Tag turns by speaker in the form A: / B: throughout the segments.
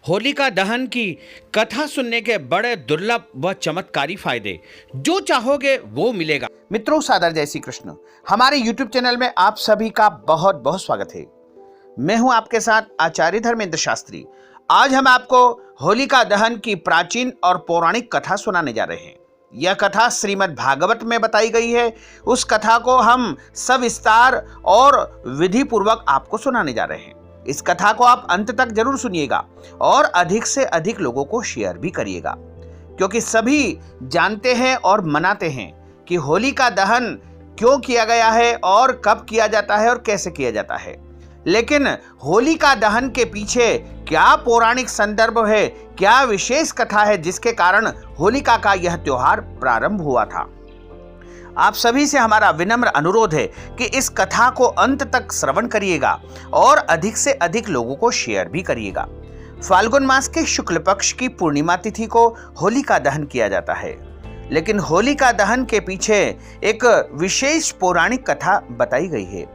A: होलिका दहन की कथा सुनने के बड़े दुर्लभ व चमत्कारी फायदे, जो चाहोगे वो मिलेगा।
B: मित्रों, सादर जय श्री कृष्ण। हमारे YouTube चैनल में आप सभी का बहुत बहुत स्वागत है। मैं हूं आपके साथ आचार्य धर्मेंद्र शास्त्री। आज हम आपको होलिका दहन की प्राचीन और पौराणिक कथा सुनाने जा रहे हैं। यह कथा श्रीमद् भागवत में बताई गई है। उस कथा को हम सविस्तार और विधि पूर्वक आपको सुनाने जा रहे हैं। इस कथा को आप अंत तक जरूर सुनिएगा और अधिक से अधिक लोगों को शेयर भी करिएगा, क्योंकि सभी जानते हैं और मनाते हैं कि होलिका दहन क्यों किया गया है और कब किया जाता है और कैसे किया जाता है। लेकिन होलिका दहन के पीछे क्या पौराणिक संदर्भ है, क्या विशेष कथा है जिसके कारण होलिका का यह त्योहार प्रारंभ हुआ था। आप सभी से हमारा विनम्र अनुरोध है कि इस कथा को अंत तक श्रवण करिएगा और अधिक से अधिक लोगों को शेयर भी करिएगा। फाल्गुन मास के शुक्ल पक्ष की पूर्णिमा तिथि को होलिका दहन किया जाता है, लेकिन होलिका दहन के पीछे एक विशेष पौराणिक कथा बताई गई है।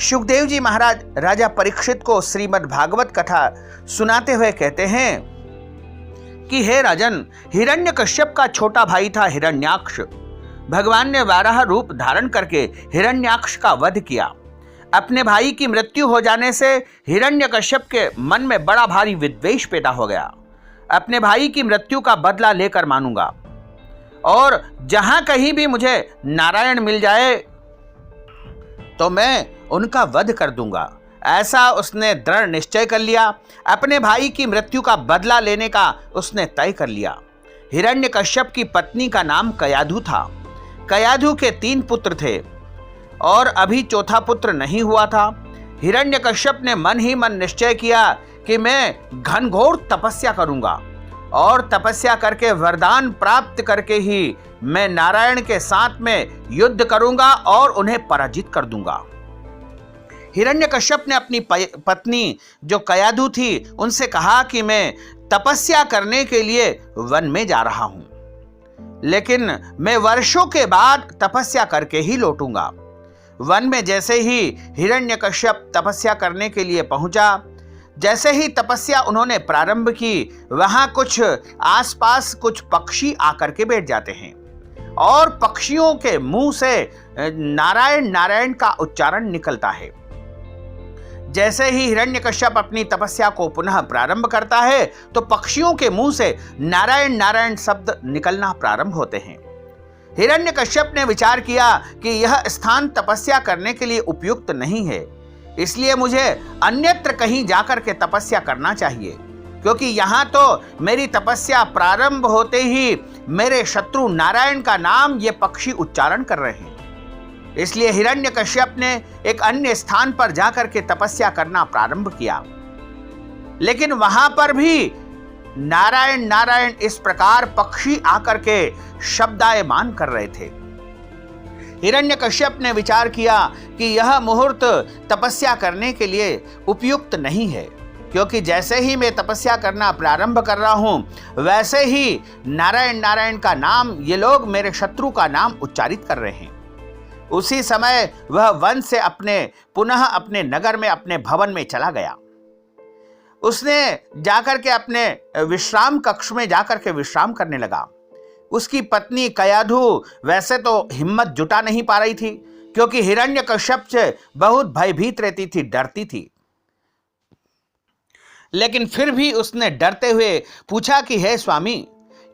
B: सुखदेव जी महाराज राजा परीक्षित को श्रीमद् भागवत कथा सुनाते हुए कहते हैं कि हे राजन, हिरण्यकश्यप का छोटा भाई था हिरण्याक्ष। भगवान ने 12 रूप धारण करके हिरण्याक्ष का वध किया। अपने भाई की मृत्यु हो जाने से हिरण्यकश्यप के मन में बड़ा भारी विद्वेष पैदा हो गया। अपने भाई की मृत्यु का बदला लेकर मानूंगा और जहां कहीं भी मुझे नारायण मिल जाए तो मैं उनका वध कर दूंगा। ऐसा उसने दृढ़ निश्चय कर लिया। अपने भाई की मृत्यु का बदला लेने का उसने तय कर लिया। हिरण्यकश्यप की पत्नी का नाम कयाधु था। कयाधु के 3 पुत्र थे और अभी चौथा पुत्र नहीं हुआ था। हिरण्यकश्यप ने मन ही मन निश्चय किया कि मैं घनघोर तपस्या करूंगा और तपस्या करके वरदान प्राप्त करके ही मैं नारायण के साथ में युद्ध करूंगा और उन्हें पराजित कर दूंगा। हिरण्यकश्यप ने अपनी पत्नी जो कयाधु थी उनसे कहा कि मैं तपस्या करने के लिए वन में जा रहा हूं, लेकिन मैं वर्षों के बाद तपस्या करके ही लौटूंगा। वन में जैसे ही हिरण्यकश्यप तपस्या करने के लिए पहुंचा, जैसे ही तपस्या उन्होंने प्रारंभ की, वहां कुछ आसपास कुछ पक्षी आकर के बैठ जाते हैं और पक्षियों के मुंह से नारायण नारायण का उच्चारण निकलता है। जैसे ही हिरण्यकश्यप अपनी तपस्या को पुनः प्रारंभ करता है तो पक्षियों के मुंह से नारायण नारायण शब्द निकलना प्रारंभ होते हैं। हिरण्यकश्यप ने विचार किया कि यह स्थान तपस्या करने के लिए उपयुक्त नहीं है, इसलिए मुझे अन्यत्र कहीं जाकर के तपस्या करना चाहिए, क्योंकि यहाँ तो मेरी तपस्या प्रारंभ होते ही मेरे शत्रु नारायण का नाम ये पक्षी उच्चारण कर रहे हैं। इसलिए हिरण्यकश्यप ने एक अन्य स्थान पर जाकर के तपस्या करना प्रारंभ किया, लेकिन वहां पर भी नारायण नारायण इस प्रकार पक्षी आकर के शब्दायमान कर रहे थे। हिरण्यकश्यप ने विचार किया कि यह मुहूर्त तपस्या करने के लिए उपयुक्त नहीं है, क्योंकि जैसे ही मैं तपस्या करना प्रारंभ कर रहा हूं वैसे ही नारायण नारायण का नाम ये लोग मेरे शत्रु का नाम उच्चारित कर रहे हैं। उसी समय वह वन से पुनः अपने नगर में अपने भवन में चला गया। उसने जाकर के अपने विश्राम कक्ष में जाकर के विश्राम करने लगा। उसकी पत्नी कयाधु वैसे तो हिम्मत जुटा नहीं पा रही थी, क्योंकि हिरण्यकश्यप से बहुत भयभीत रहती थी, डरती थी। लेकिन फिर भी उसने डरते हुए पूछा कि हे स्वामी,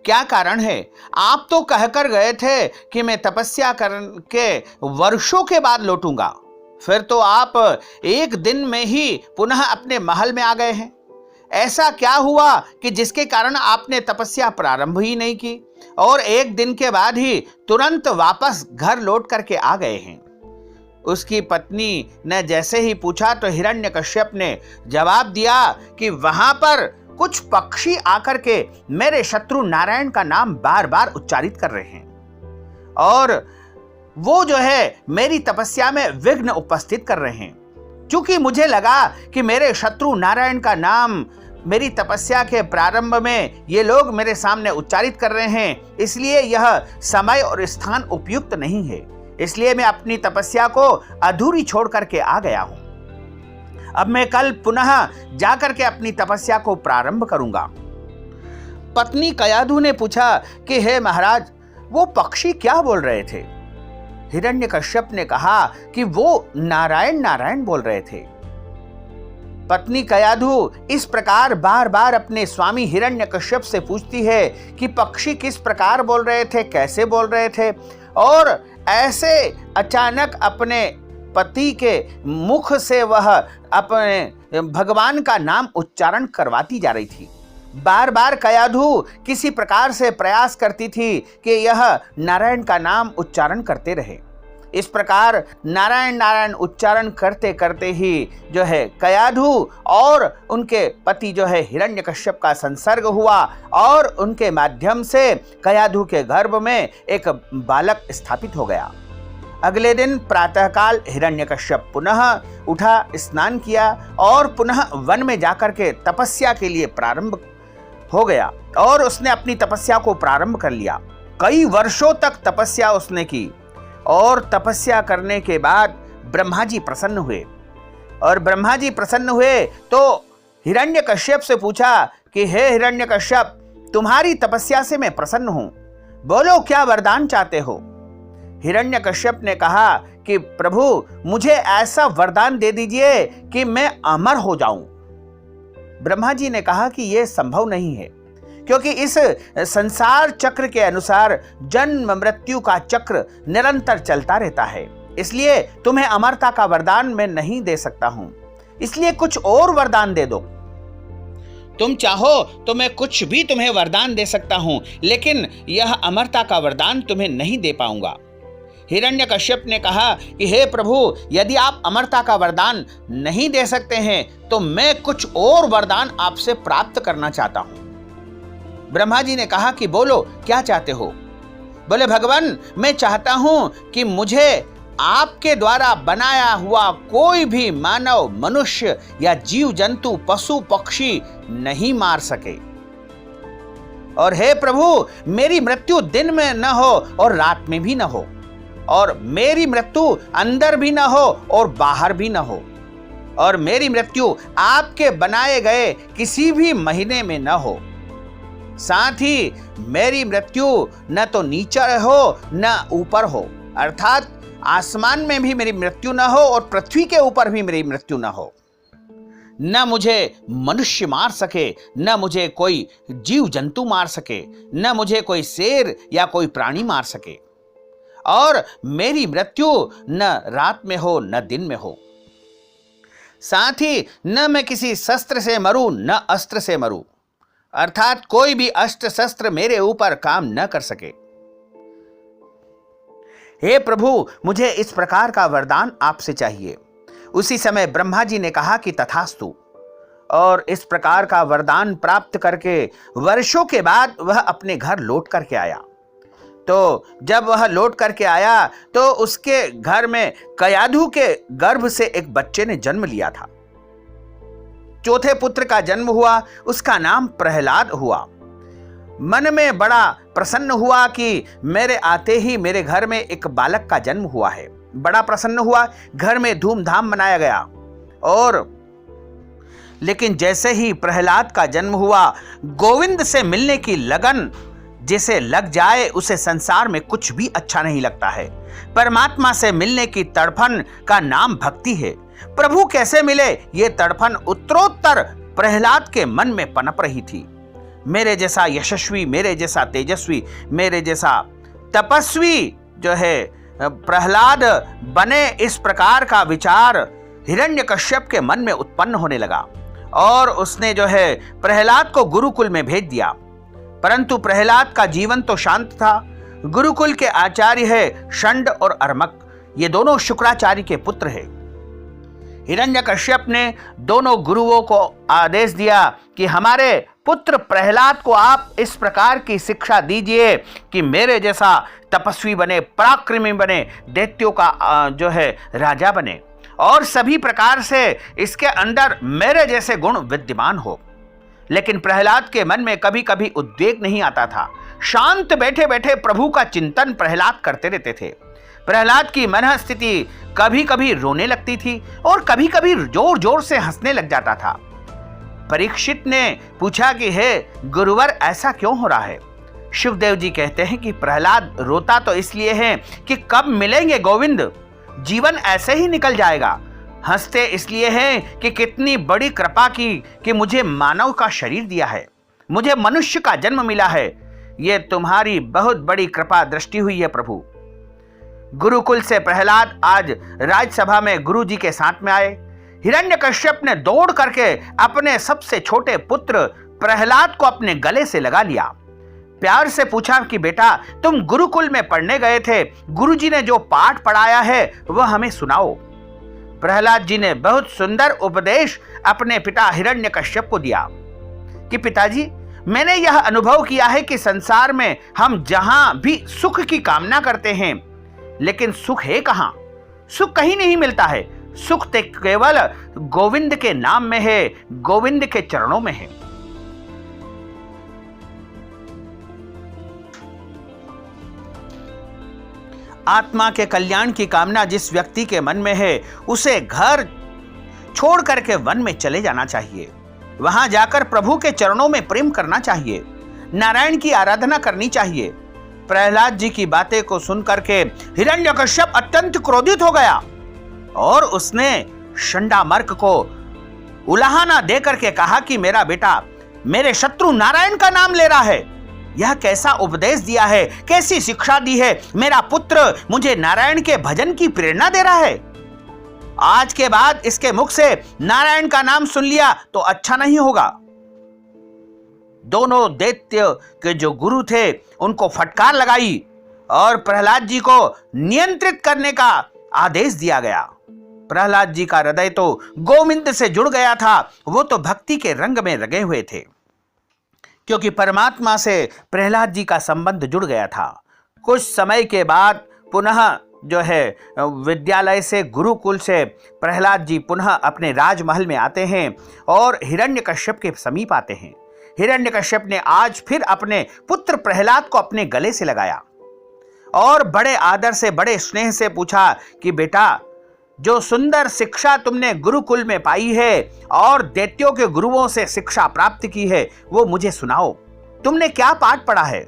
B: क्या कारण है? आप तो कहकर गए थे कि मैं तपस्या करके वर्षों के बाद लौटूंगा, फिर तो आप एक दिन में ही पुनः अपने महल में आ गए हैं। ऐसा क्या हुआ कि जिसके कारण आपने तपस्या प्रारंभ ही नहीं की और एक दिन के बाद ही तुरंत वापस घर लौट करके आ गए हैं? उसकी पत्नी ने जैसे ही पूछा तो हिरण्यकश्यप ने जवाब दिया कि वहां पर कुछ पक्षी आकर के मेरे शत्रु नारायण का नाम बार बार उच्चारित कर रहे हैं और वो जो है मेरी तपस्या में विघ्न उपस्थित कर रहे हैं। क्योंकि मुझे लगा कि मेरे शत्रु नारायण का नाम मेरी तपस्या के प्रारंभ में ये लोग मेरे सामने उच्चारित कर रहे हैं, इसलिए यह समय और स्थान उपयुक्त नहीं है, इसलिए मैं अपनी तपस्या को अधूरी छोड़ करके आ गया हूं। अब मैं कल पुनः जाकर के अपनी तपस्या को प्रारंभ करूंगा। पत्नी कयाधु ने पूछा कि हे महाराज, वो पक्षी क्या बोल रहे थे? हिरण्यकश्यप ने कहा कि वो नारायण नारायण बोल रहे थे। पत्नी कयाधु इस प्रकार बार बार अपने स्वामी हिरण्यकश्यप से पूछती है कि पक्षी किस प्रकार बोल रहे थे, कैसे बोल रहे थे, और ऐसे अचानक अपने पति के मुख से वह अपने भगवान का नाम उच्चारण करवाती जा रही थी। बार बार कयाधु किसी प्रकार से प्रयास करती थी कि यह नारायण का नाम उच्चारण करते रहे। इस प्रकार नारायण नारायण उच्चारण करते करते ही जो है कयाधु और उनके पति जो है हिरण्यकश्यप का संसर्ग हुआ और उनके माध्यम से कयाधु के गर्भ में एक बालक स्थापित हो गया। अगले दिन प्रातःकाल हिरण्यकश्यप पुनः उठा, स्नान किया और पुनः वन में जाकर के तपस्या के लिए प्रारंभ हो गया और उसने अपनी तपस्या को प्रारंभ कर लिया। कई वर्षों तक तपस्या उसने की और तपस्या करने के बाद ब्रह्मा जी प्रसन्न हुए और ब्रह्मा जी प्रसन्न हुए तो हिरण्यकश्यप से पूछा कि हे हिरण्यकश्यप, तुम्हारी तपस्या से मैं प्रसन्न हूं, बोलो क्या वरदान चाहते हो? हिरण्यकश्यप ने कहा कि प्रभु, मुझे ऐसा वरदान दे दीजिए कि मैं अमर हो जाऊं। ब्रह्मा जी ने कहा कि यह संभव नहीं है, क्योंकि इस संसार चक्र के अनुसार जन्म मृत्यु का चक्र निरंतर चलता रहता है, इसलिए तुम्हें अमरता का वरदान मैं नहीं दे सकता हूं, इसलिए कुछ और वरदान दे दो।
A: तुम चाहो तो मैं कुछ भी तुम्हें वरदान दे सकता हूं, लेकिन यह अमरता का वरदान तुम्हें नहीं दे पाऊंगा। हिरण्यकश्यप ने कहा कि हे प्रभु, यदि आप अमरता का वरदान नहीं दे सकते हैं तो मैं कुछ और वरदान आपसे प्राप्त करना चाहता हूं। ब्रह्मा जी ने कहा कि बोलो क्या चाहते हो? बोले भगवान, मैं चाहता हूं कि मुझे आपके द्वारा बनाया हुआ कोई भी मानव, मनुष्य या जीव जंतु, पशु पक्षी नहीं मार सके, और हे प्रभु, मेरी मृत्यु दिन में न हो और रात में भी न हो, और मेरी मृत्यु अंदर भी न हो और बाहर भी न हो, और मेरी मृत्यु आपके बनाए गए किसी भी महीने में न हो। साथ ही मेरी मृत्यु न तो नीचे हो न ऊपर हो, अर्थात आसमान में भी मेरी मृत्यु न हो और पृथ्वी के ऊपर भी मेरी मृत्यु न हो। न मुझे मनुष्य मार सके, न मुझे कोई जीव जंतु मार सके, न मुझे कोई शेर या कोई प्राणी मार सके, और मेरी मृत्यु न रात में हो न दिन में हो। साथ ही न मैं किसी शस्त्र से मरूं न अस्त्र से मरूं, अर्थात कोई भी अस्त्र शस्त्र मेरे ऊपर काम न कर सके। हे प्रभु, मुझे इस प्रकार का वरदान आपसे चाहिए। उसी समय ब्रह्मा जी ने कहा कि तथास्तु, और इस प्रकार का वरदान प्राप्त करके वर्षों के बाद वह अपने घर लौट करके आया। तो जब वह लौट करके आया तो उसके घर में कयाधु के गर्भ से एक बच्चे ने जन्म लिया था। चौथे पुत्र का जन्म हुआ, उसका नाम प्रहलाद हुआ। मन में बड़ा प्रसन्न हुआ कि मेरे आते ही मेरे घर में एक बालक का जन्म हुआ है। बड़ा प्रसन्न हुआ, घर में धूमधाम मनाया गया। और लेकिन जैसे ही प्रहलाद का जन्म हुआ, गोविंद से मिलने की लगन जिसे लग जाए उसे संसार में कुछ भी अच्छा नहीं लगता है। परमात्मा से मिलने की तड़फन का नाम भक्ति है। प्रभु कैसे मिले, ये तड़फन उत्तरोत्तर प्रहलाद के मन में पनप रही थी। मेरे जैसा यशस्वी, मेरे जैसा तेजस्वी, मेरे जैसा तपस्वी जो है प्रहलाद बने, इस प्रकार का विचार हिरण्यकश्यप के मन में उत्पन्न होने लगा और उसने जो है प्रहलाद को गुरुकुल में भेज दिया। परंतु प्रहलाद का जीवन तो शांत था। गुरुकुल के आचार्य है षंड और अर्मक, ये दोनों शुक्राचार्य के पुत्र हैं। हिरण्यकश्यप ने दोनों गुरुओं को आदेश दिया कि हमारे पुत्र प्रहलाद को आप इस प्रकार की शिक्षा दीजिए कि मेरे जैसा तपस्वी बने, पराक्रमी बने, दैत्यों का जो है राजा बने, और सभी प्रकार से इसके अंदर मेरे जैसे गुण विद्यमान हो। लेकिन प्रहलाद के मन में कभी कभी उद्वेग नहीं आता था। शांत बैठे बैठे प्रभु का चिंतन प्रहलाद करते रहते थे। प्रहलाद की मन स्थिति कभी कभी रोने लगती थी और कभी कभी जोर जोर से हंसने लग जाता था। परीक्षित ने पूछा कि हे गुरुवर, ऐसा क्यों हो रहा है? शुकदेव जी कहते हैं कि प्रहलाद रोता तो इसलिए है कि कब मिलेंगे गोविंद, जीवन ऐसे ही निकल जाएगा। हंसते इसलिए हैं कि कितनी बड़ी कृपा की कि मुझे मानव का शरीर दिया है, मुझे मनुष्य का जन्म मिला है। ये तुम्हारी बहुत बड़ी कृपा दृष्टि हुई है प्रभु। गुरुकुल से प्रहलाद आज राजसभा में गुरु जी के साथ में आए। हिरण्यकश्यप ने दौड़ करके अपने सबसे छोटे पुत्र प्रहलाद को अपने गले से लगा लिया। प्यार से पूछा कि बेटा, तुम गुरुकुल में पढ़ने गए थे, गुरुजी ने जो पाठ पढ़ाया है वह हमें सुनाओ। प्रहलाद जी ने बहुत सुंदर उपदेश अपने पिता हिरण्यकश्यप को दिया कि पिताजी, मैंने यह अनुभव किया है कि संसार में हम जहां भी सुख की कामना करते हैं, लेकिन सुख है कहां? सुख कहीं नहीं मिलता है। सुख तो केवल गोविंद के नाम में है, गोविंद के चरणों में है। आत्मा के कल्याण की कामना जिस व्यक्ति के मन में है, उसे घर छोड़ करके वन में चले जाना चाहिए। वहां जाकर प्रभु के चरणों में प्रेम करना चाहिए, नारायण की आराधना करनी चाहिए। प्रहलाद जी की बातें को सुनकर के हिरण्यकश्यप अत्यंत क्रोधित हो गया और उसने शंडामर्क को उलाहना देकर के कहा कि मेरा बेटा मेरे शत्रु नारायण का नाम ले रहा है। यह कैसा उपदेश दिया है, कैसी शिक्षा दी है? मेरा पुत्र मुझे नारायण के भजन की प्रेरणा दे रहा है। आज के बाद इसके मुख से नारायण का नाम सुन लिया तो अच्छा नहीं होगा। दोनों दैत्य के जो गुरु थे उनको फटकार लगाई और प्रहलाद जी को नियंत्रित करने का आदेश दिया गया। प्रहलाद जी का हृदय तो गोविंद से जुड़ गया था, वो तो भक्ति के रंग में रंगे हुए थे, क्योंकि परमात्मा से प्रहलाद जी का संबंध जुड़ गया था। कुछ समय के बाद पुनः जो है विद्यालय से, गुरुकुल से प्रहलाद जी पुनः अपने राजमहल में आते हैं और हिरण्यकश्यप के समीप आते हैं। हिरण्यकश्यप ने आज फिर अपने पुत्र प्रहलाद को अपने गले से लगाया और बड़े आदर से, बड़े स्नेह से पूछा कि बेटा, जो सुंदर शिक्षा तुमने गुरुकुल में पाई है और दैत्यों के गुरुओं से शिक्षा प्राप्त की है, वो मुझे सुनाओ। तुमने क्या पाठ पढ़ा है?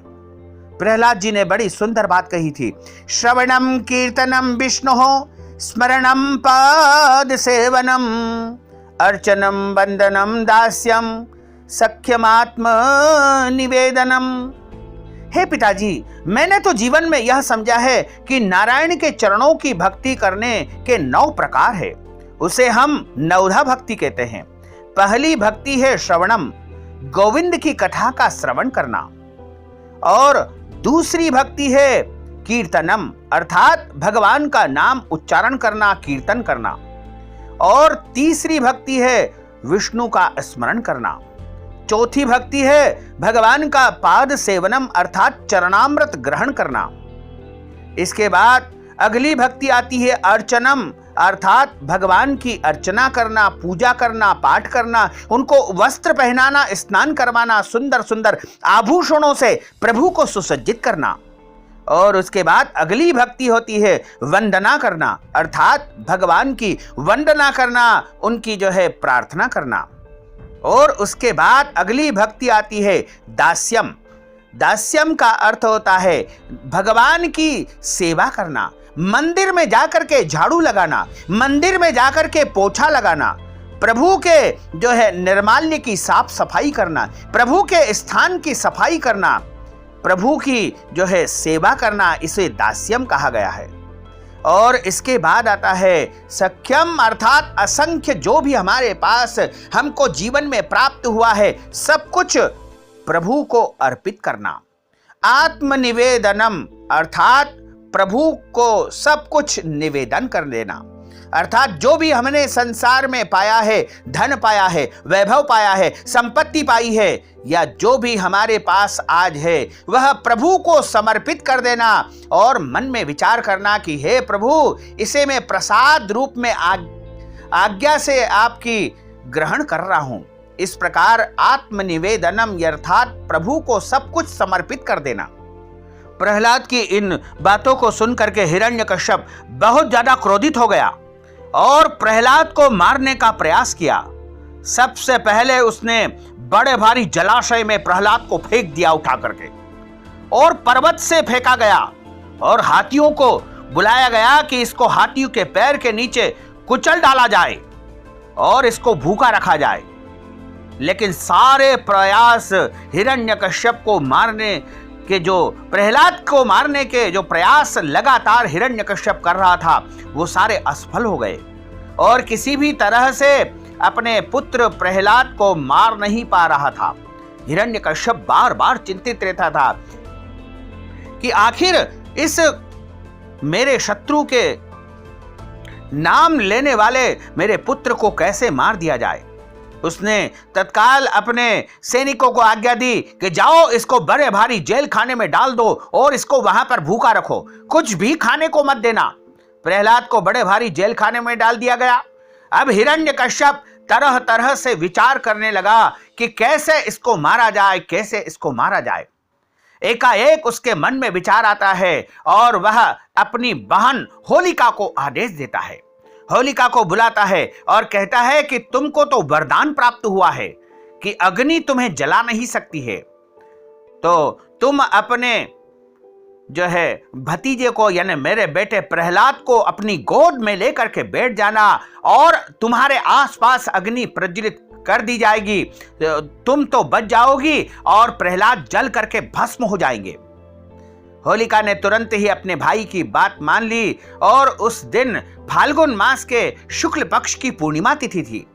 A: प्रहलाद जी ने बड़ी सुंदर बात कही थी। श्रवणम कीर्तनम विष्णुः स्मरणम पाद सेवनम अर्चनम वंदनम दास्यम सख्यमात्म निवेदनम। हे पिताजी, मैंने तो जीवन में यह समझा है कि नारायण के चरणों की भक्ति करने के 9 प्रकार है। उसे हम नवधा भक्ति कहते हैं। पहली भक्ति है श्रवणम, गोविंद की कथा का श्रवण करना, और दूसरी भक्ति है कीर्तनम, अर्थात भगवान का नाम उच्चारण करना, कीर्तन करना, और तीसरी भक्ति है विष्णु का स्मरण करना। चौथी भक्ति है भगवान का पाद सेवनम, अर्थात चरणामृत ग्रहण करना। इसके बाद अगली भक्ति आती है अर्चनम, अर्थात भगवान की अर्चना करना, पूजा करना, पाठ करना, उनको वस्त्र पहनाना, स्नान करवाना, सुंदर सुंदर आभूषणों से प्रभु को सुसज्जित करना। और उसके बाद अगली भक्ति होती है वंदना करना, अर्थात भगवान की वंदना करना, उनकी जो है प्रार्थना करना। और उसके बाद अगली भक्ति आती है दास्यम। दास्यम का अर्थ होता है भगवान की सेवा करना, मंदिर में जाकर के झाड़ू लगाना, मंदिर में जाकर के पोछा लगाना, प्रभु के जो है निर्माल्य की साफ सफाई करना, प्रभु के स्थान की सफाई करना, प्रभु की जो है सेवा करना, इसे दास्यम कहा गया है। और इसके बाद आता है सख्यम, अर्थात असंख्य जो भी हमारे पास हमको जीवन में प्राप्त हुआ है सब कुछ प्रभु को अर्पित करना। आत्मनिवेदनम, अर्थात प्रभु को सब कुछ निवेदन कर देना, अर्थात जो भी हमने संसार में पाया है, धन पाया है, वैभव पाया है, संपत्ति पाई है, या जो भी हमारे पास आज है वह प्रभु को समर्पित कर देना और मन में विचार करना कि हे प्रभु, इसे मैं प्रसाद रूप में आज्ञा से आपकी ग्रहण कर रहा हूं। इस प्रकार आत्मनिवेदनम, अर्थात प्रभु को सब कुछ समर्पित कर देना, प्रहलाद की इन बातों को सुनकर के हिरण्यकश्यप बहुत ज्यादा क्रोधित हो गया और प्रहलाद को मारने का प्रयास किया। सबसे पहले उसने बड़े भारी जलाशय में प्रहलाद को फेंक दिया उठा करके, और पर्वत से फेंका गया और हाथियों को बुलाया गया कि इसको हाथियों के पैर के नीचे कुचल डाला जाए और इसको भूखा रखा जाए। लेकिन सारे प्रयास हिरण्यकश्यप को मारने के, जो प्रहलाद को मारने के जो प्रयास लगातार हिरण्यकश्यप कर रहा था, वो सारे असफल हो गए और किसी भी तरह से अपने पुत्र प्रहलाद को मार नहीं पा रहा था। हिरण्यकश्यप बार बार चिंतित रहता था कि आखिर इस मेरे शत्रु के नाम लेने वाले मेरे पुत्र को कैसे मार दिया जाए। उसने तत्काल अपने सैनिकों को आज्ञा दी कि जाओ इसको बड़े भारी जेल खाने में डाल दो और इसको वहां पर भूखा रखो, कुछ भी खाने को मत देना। प्रहलाद को बड़े भारी जेल खाने में डाल दिया गया। अब हिरण्यकश्यप तरह तरह से विचार करने लगा कि कैसे इसको मारा जाए, कैसे इसको मारा जाए। एकाएक उसके मन में विचार आता है और वह अपनी बहन होलिका को आदेश देता है। होलिका को बुलाता है और कहता है कि तुमको तो वरदान प्राप्त हुआ है कि अग्नि तुम्हें जला नहीं सकती है, तो तुम अपने जो है भतीजे को यानी मेरे बेटे प्रहलाद को अपनी गोद में लेकर के बैठ जाना और तुम्हारे आसपास अग्नि प्रज्वलित कर दी जाएगी, तुम तो बच जाओगी और प्रहलाद जल करके भस्म हो जाएंगे। होलिका ने तुरंत ही अपने भाई की बात मान ली और उस दिन फाल्गुन मास के शुक्ल पक्ष की पूर्णिमा तिथि थी।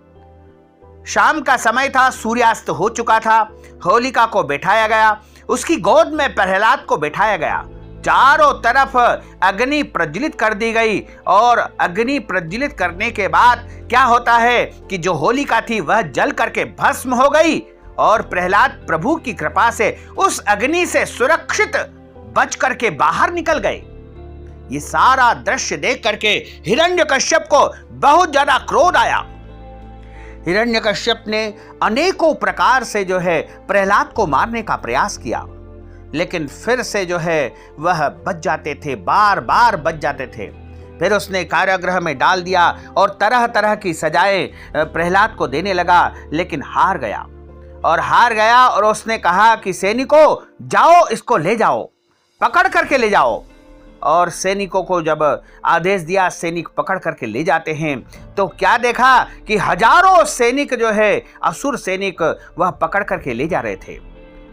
A: शाम का समय था, सूर्यास्त हो चुका था। होलिका को बैठाया गया, उसकी गोद में प्रहलाद को बैठाया गया। चारों तरफ अग्नि प्रज्वलित कर दी गई और अग्नि प्रज्वलित करने के बाद क्या होता है कि जो होलिका थी वह जल करके भस्म हो गई और प्रहलाद प्रभु की कृपा से उस अग्नि से सुरक्षित बच करके बाहर निकल गए। ये सारा दृश्य देख करके हिरण्यकश्यप को बहुत ज्यादा क्रोध आया। हिरण्यकश्यप ने अनेकों प्रकार से जो है प्रहलाद को मारने का प्रयास किया, लेकिन फिर से जो है वह बच जाते थे, बार बार बच जाते थे। फिर उसने कारागृह में डाल दिया और तरह तरह की सजाएं प्रहलाद को देने लगा, लेकिन हार गया और उसने कहा कि सैनिकों जाओ इसको ले जाओ, पकड़ करके ले जाओ। और सैनिकों को जब आदेश दिया, सैनिक पकड़ करके ले जाते हैं, तो क्या देखा कि हजारों सैनिक जो है असुर सैनिक वह पकड़ करके ले जा रहे थे।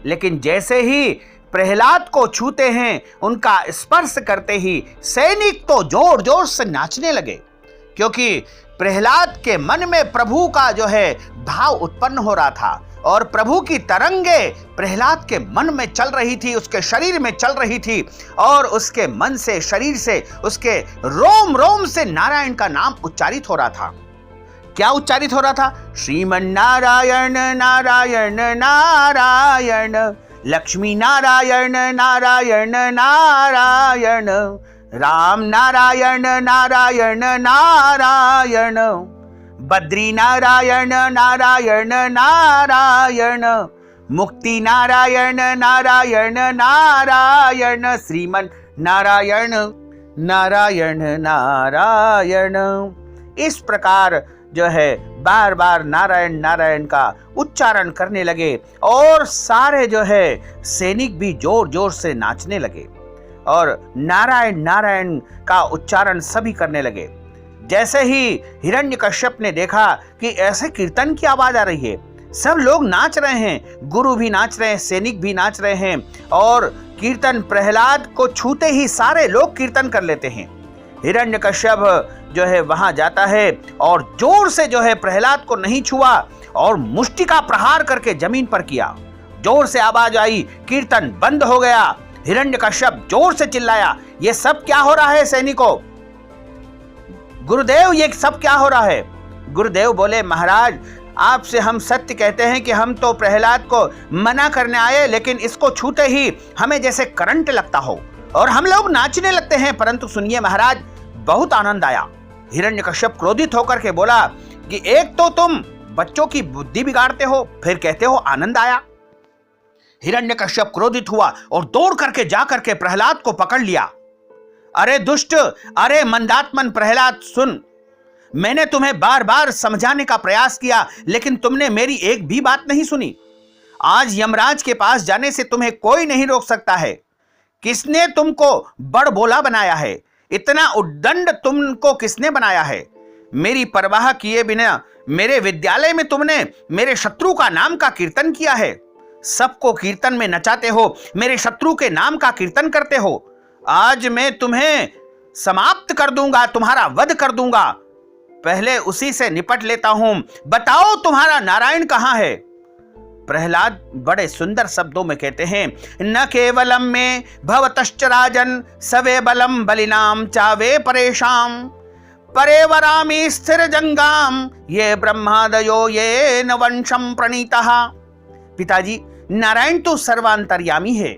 A: लेकिन जैसे ही प्रहलाद को छूते हैं, उनका स्पर्श करते ही सैनिक तो जोर जोर से नाचने लगे, क्योंकि प्रहलाद के मन में प्रभु का जो है भाव उत्पन्न हो रहा था और प्रभु की तरंगे प्रहलाद के मन में चल रही थी, उसके शरीर में चल रही थी और उसके मन से, शरीर से, उसके रोम रोम से नारायण का नाम उच्चारित हो रहा था। क्या उच्चारित हो रहा था? श्रीमन नारायण नारायण नारायण, लक्ष्मी नारायण नारायण नारायण, राम नारायण नारायण नारायण, बद्री नारायण नारायण नारायण, मुक्ति नारायण नारायण नारायण, श्रीमन नारायण नारायण नारायण। इस प्रकार जो है बार बार नारायण नारायण का उच्चारण करने लगे और सारे जो है सैनिक भी जोर जोर से नाचने लगे और नारायण नारायण का उच्चारण सभी करने लगे। जैसे ही हिरण्यकश्यप ने देखा कि ऐसे कीर्तन की आवाज आ रही है, सब लोग नाच रहे हैं, गुरु भी नाच रहे हैं, सैनिक भी नाच रहे हैं और कीर्तन प्रहलाद को छूते ही सारे लोग कीर्तन कर लेते हैं। हिरण्यकश्यप जो है वहां जाता है और जोर से जो है प्रहलाद को नहीं छुआ और मुष्टि का प्रहार करके जमीन पर किया। जोर से आवाज आई, कीर्तन बंद हो गया। हिरण्यकश्यप जोर से चिल्लाया, ये सब क्या हो रहा है सैनिकों? गुरुदेव ये सब क्या हो रहा है? गुरुदेव बोले, महाराज आपसे हम सत्य कहते हैं कि हम तो प्रहलाद को मना करने आए, लेकिन इसको छूते ही हमें जैसे करंट लगता हो और हम लोग नाचने लगते हैं। परंतु सुनिए महाराज, बहुत आनंद आया। हिरण्यकश्यप क्रोधित होकर के बोला कि एक तो तुम बच्चों की बुद्धि बिगाड़ते हो, फिर कहते हो आनंद आया।
B: हिरण्यकश्यप क्रोधित हुआ और दौड़ करके जाकर के प्रहलाद को पकड़ लिया। अरे दुष्ट, अरे मंदात्मन प्रहलाद, सुन, मैंने तुम्हें बार बार समझाने का प्रयास किया, लेकिन तुमने मेरी एक भी बात नहीं सुनी। आज यमराज के पास जाने से तुम्हें कोई नहीं रोक सकता है। किसने तुमको बड़बोला बनाया है? इतना उद्दंड तुमको किसने बनाया है? मेरी परवाह किए बिना मेरे विद्यालय में तुमने मेरे शत्रु का नाम का कीर्तन किया है। सबको कीर्तन में नचाते हो, मेरे शत्रु के नाम का कीर्तन करते हो। आज मैं तुम्हें समाप्त कर दूंगा, तुम्हारा वध कर दूंगा। पहले उसी से निपट लेता हूं। बताओ तुम्हारा नारायण कहां है? प्रहलाद बड़े सुंदर शब्दों में कहते हैं, न केवलम में भवतश्च राजन सवे बलम बलिनाम चावे परेशाम परे वरामी स्थिर जंगाम ये ब्रह्मादयो ये न वंशम प्रणीतः। पिताजी, नारायण तो सर्वांतर्यामी है,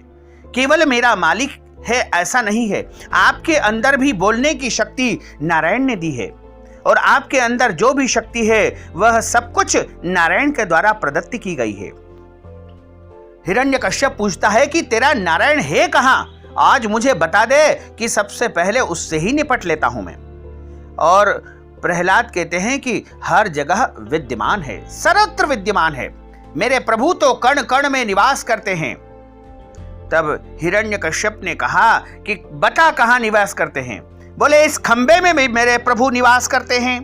B: केवल मेरा मालिक है ऐसा नहीं है। आपके अंदर भी बोलने की शक्ति नारायण ने दी है, और आपके अंदर जो भी शक्ति है वह सब कुछ नारायण के द्वारा प्रदत्त की गई है। हिरण्यकश्यप पूछता है कि तेरा नारायण है कहां? आज मुझे बता दे कि सबसे पहले उससे ही निपट लेता हूं मैं। और प्रहलाद कहते हैं कि हर जगह विद्यमान है, सर्वत्र विद्यमान है। मेरे प्रभु तो कण कण में निवास करते हैं। तब हिरण्यकश्यप ने कहा कि बता कहां निवास करते हैं? बोले, इस खंबे में भी मेरे प्रभु निवास करते हैं।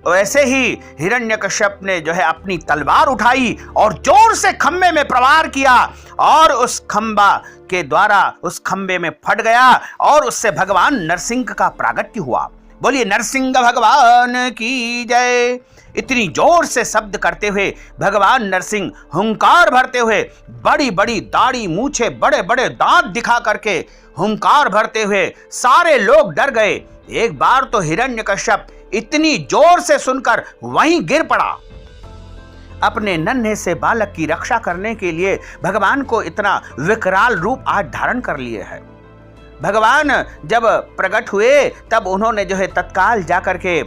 B: वैसे ही हिरण्यकश्यप ने जो है अपनी तलवार उठाई और जोर से खंबे में प्रहार किया, और उस खंबा के द्वारा उस खंबे में फट गया और उससे भगवान नरसिंह का प्रागट्य हुआ। बोलिए नरसिंह भगवान की जय। इतनी जोर से शब्द करते हुए भगवान नरसिंह हुंकार भरते हुए, बड़ी बड़ी दाढ़ी मूछे बड़े बड़े दांत दिखा करके हुंकार भरते हुए सारे लोग डर गए। एक बार तो हिरण्यकश्यप इतनी जोर से सुनकर वहीं गिर पड़ा। अपने नन्हे से बालक की रक्षा करने के लिए भगवान को इतना विकराल रूप आज धारण कर लिए है। भगवान जब प्रकट हुए तब उन्होंने जो है तत्काल जाकर के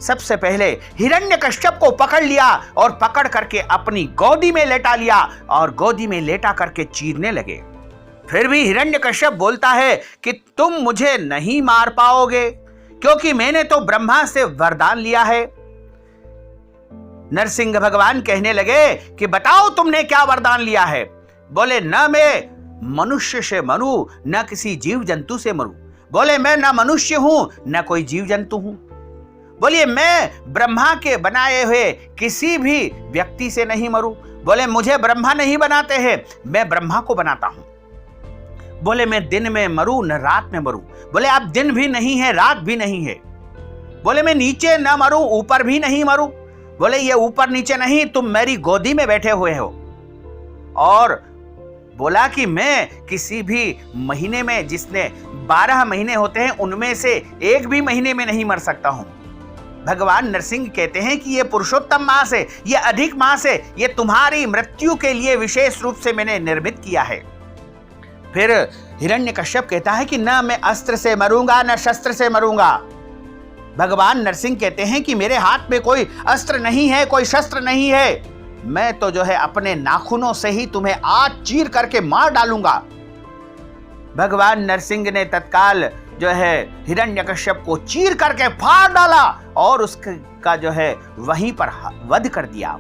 B: सबसे पहले हिरण्यकश्यप को पकड़ लिया और पकड़ करके अपनी गोदी में लेटा लिया और गोदी में लेटा करके चीरने लगे। फिर भी हिरण्यकश्यप बोलता है कि तुम मुझे नहीं मार पाओगे, क्योंकि मैंने तो ब्रह्मा से वरदान लिया है। नरसिंह भगवान कहने लगे कि बताओ तुमने क्या वरदान लिया है? बोले, न मैं मनुष्य से मरूं, न किसी जीव जंतु से मरूं। बोले, मैं न मनुष्य हूं न कोई जीव जंतु हूं। बोलिए, मैं ब्रह्मा के बनाए हुए किसी भी व्यक्ति से नहीं मरूं। बोले, मुझे ब्रह्मा नहीं बनाते हैं, मैं ब्रह्मा को बनाता हूं। बोले, मैं दिन में मरूं न रात में मरूं। बोले, अब दिन भी नहीं है रात भी नहीं है। बोले, मैं नीचे न मरूं ऊपर भी नहीं मरूं। बोले, ये ऊपर नीचे नहीं, तुम मेरी गोदी में बैठे हुए हो। और बोला कि मैं किसी भी महीने में, जिसने 12 महीने होते हैं उनमें से एक भी महीने में नहीं मर सकता हूं। भगवान नरसिंह कहते हैं कि ये पुरुषोत्तम मास है, ये अधिक मास है, ये तुम्हारी मृत्यु के लिए विशेष रूप से मैंने निर्मित किया है। फिर हिरण्यकश्यप कहता है कि न मैं अस्त्र से मरूंगा न शस्त्र से मरूंगा। भगवान नरसिंह कहते हैं कि मेरे हाथ में कोई अस्त्र नहीं है, कोई शस्त्र नहीं है। मैं तो जो है अपने नाखूनों से ही तुम्हें आज चीर करके मार डालूंगा। भगवान नरसिंह ने तत्काल जो है हिरण्यकश्यप को चीर करके फाड़ डाला और उसका जो है वहीं पर वध कर दिया।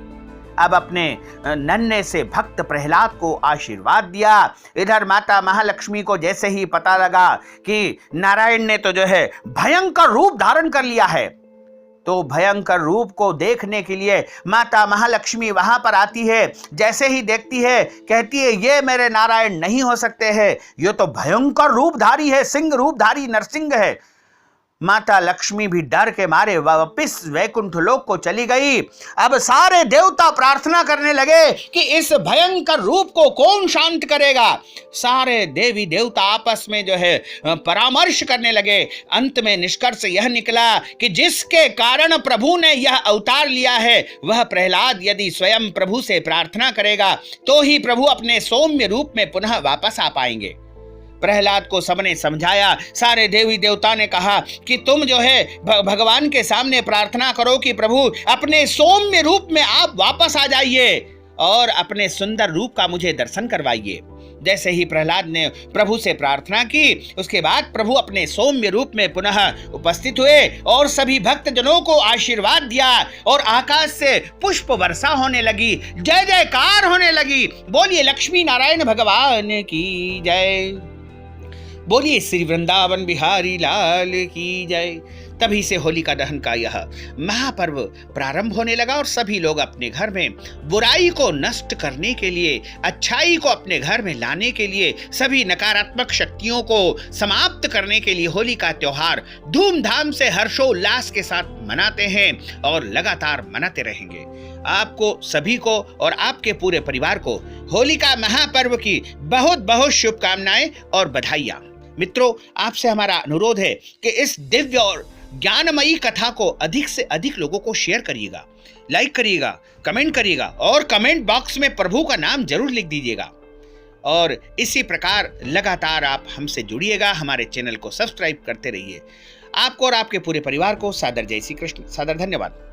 B: अब अपने नन्हे से भक्त प्रहलाद को आशीर्वाद दिया। इधर माता महालक्ष्मी को जैसे ही पता लगा कि नारायण ने तो जो है भयंकर रूप धारण कर लिया है, तो भयंकर रूप को देखने के लिए माता महालक्ष्मी वहां पर आती है। जैसे ही देखती है कहती है, ये मेरे नारायण नहीं हो सकते हैं, ये तो भयंकर रूपधारी है, सिंह रूपधारी नरसिंह है। माता लक्ष्मी भी डर के मारे वापस वैकुंठ लोक को चली गई। अब सारे देवता प्रार्थना करने लगे कि इस भयंकर रूप को कौन शांत करेगा। सारे देवी देवता आपस में जो है परामर्श करने लगे। अंत में निष्कर्ष यह निकला कि जिसके कारण प्रभु ने यह अवतार लिया है वह प्रहलाद यदि स्वयं प्रभु से प्रार्थना करेगा तो ही प्रभु अपने सौम्य रूप में पुनः वापस आ पाएंगे। प्रहलाद को सबने समझाया। सारे देवी देवता ने कहा कि तुम जो है भगवान के सामने प्रार्थना करो कि प्रभु अपने सौम्य रूप में आप वापस आ जाइए।
A: और अपने सुंदर रूप का मुझे दर्शन करवाइए। जैसे ही प्रहलाद ने प्रभु से प्रार्थना की, उसके बाद प्रभु अपने सौम्य रूप में पुनः उपस्थित हुए और सभी भक्त जनों को आशीर्वाद दिया और आकाश से पुष्प वर्षा होने लगी, जय जयकार होने लगी। बोलिए लक्ष्मी नारायण भगवान की जय, बोलिए श्री वृंदावन बिहारी लाल की जय। तभी से होलिका दहन का यह महापर्व प्रारंभ होने लगा और सभी लोग अपने घर में बुराई को नष्ट करने के लिए, अच्छाई को अपने घर में लाने के लिए, सभी नकारात्मक शक्तियों को समाप्त करने के लिए होली का त्योहार धूमधाम से हर्षोल्लास के साथ मनाते हैं और लगातार मनाते रहेंगे। आपको सभी को और आपके पूरे परिवार को होलिका महापर्व की बहुत बहुत शुभकामनाएं और बधाइयां। मित्रों, आपसे हमारा अनुरोध है कि इस दिव्य और ज्ञानमयी कथा को अधिक से अधिक लोगों को शेयर करिएगा, लाइक करिएगा, कमेंट करिएगा और कमेंट बॉक्स में प्रभु का नाम जरूर लिख दीजिएगा। और इसी प्रकार लगातार आप हमसे जुड़िएगा, हमारे चैनल को सब्सक्राइब करते रहिए। आपको और आपके पूरे परिवार को सादर जय श्री कृष्ण, सादर धन्यवाद।